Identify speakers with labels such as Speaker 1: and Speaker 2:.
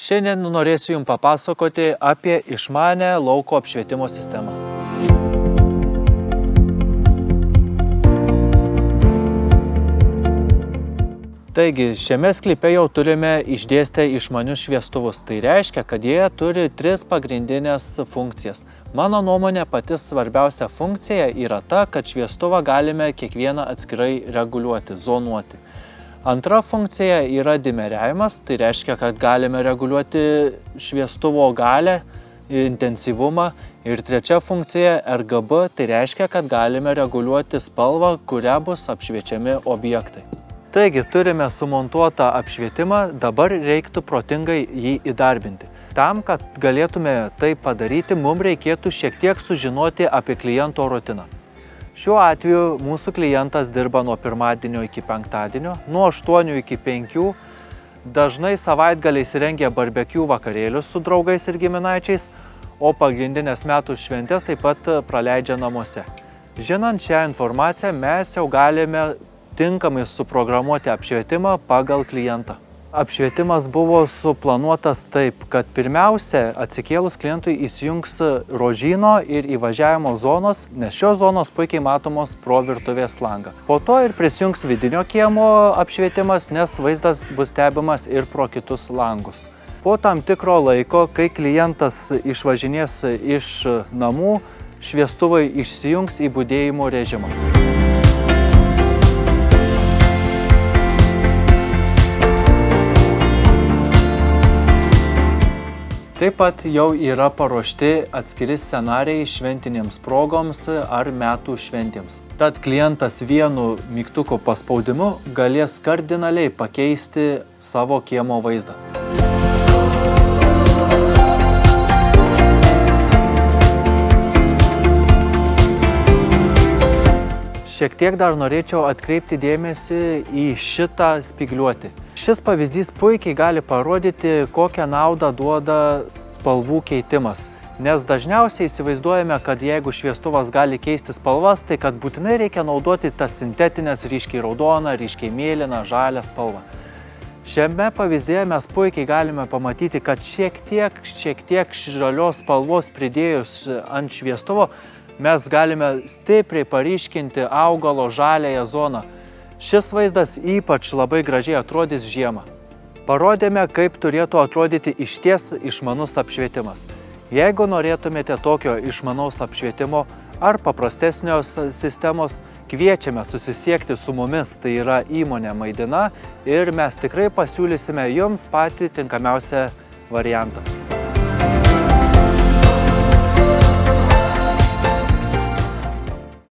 Speaker 1: Šiandien norėsiu Jums papasakoti apie išmanę lauko apšvietimo sistemą. Taigi, šiame sklype jau turime išdėstę išmanius šviestuvus. Tai reiškia, kad jie turi 3 pagrindinės funkcijas. Mano nuomonė, pati svarbiausia funkcija yra ta, kad šviestuvą galime kiekvieną atskirai reguliuoti, zonuoti. Antra funkcija yra dimeriavimas, tai reiškia, kad galime reguliuoti šviestuvo galią, intensyvumą. Ir trečia funkcija RGB, tai reiškia, kad galime reguliuoti spalvą, kuria bus apšviečiami objektai. Taigi, turime sumontuotą apšvietimą, dabar reiktų protingai jį įdarbinti. Tam, kad galėtume tai padaryti, mums reikėtų šiek tiek sužinoti apie kliento rutiną. Šiuo atveju mūsų klientas dirba nuo pirmadienio iki penktadienio, nuo 8 iki 5, dažnai savaitgaliais rengia barbekių vakarėlius su draugais ir giminaičiais, o pagrindinės metų šventės taip pat praleidžia namuose. Žinant šią informaciją, mes jau galime tinkamai suprogramuoti apšvietimą pagal klientą. Apšvietimas buvo suplanuotas taip, kad pirmiausia atsikėlus klientui įsijungs rožyno ir įvažiavimo zonos, nes šios zonos puikiai matomos pro virtuvės langą. Po to ir prisijungs vidinio kiemo apšvietimas, nes vaizdas bus stebimas ir pro kitus langus. Po tam tikro laiko, kai klientas išvažinės iš namų, šviestuvai išsijungs į budėjimo režimą. Taip pat jau yra paruošti atskiri scenarijai šventinėms progoms ar metų šventėms. Tad klientas vienu mygtuko paspaudimu galės kardinaliai pakeisti savo kiemo vaizdą. Šiek tiek dar norėčiau atkreipti dėmesį į šitą spygliuotį. Šis pavyzdys puikiai gali parodyti, kokią naudą duoda spalvų keitimas. Nes dažniausiai įsivaizduojame, kad jeigu šviestuvas gali keisti spalvas, tai kad būtinai reikia naudoti tas sintetinės ryškiai raudoną, ryškiai mėlyną, žalią spalvą. Šiame pavyzdėje mes puikiai galime pamatyti, kad šiek tiek žalios spalvos pridėjus ant šviestuvo, mes galime stipriai paryškinti augalo žaliąją zoną. Šis vaizdas ypač labai gražiai atrodys žiemą. Parodėme, kaip turėtų atrodyti išties išmanus apšvietimas. Jeigu norėtumėte tokio išmanaus apšvietimo ar paprastesnios sistemos, kviečiame susisiekti su mumis, tai yra įmonė Maidina, ir mes tikrai pasiūlysime jums patį tinkamiausią variantą.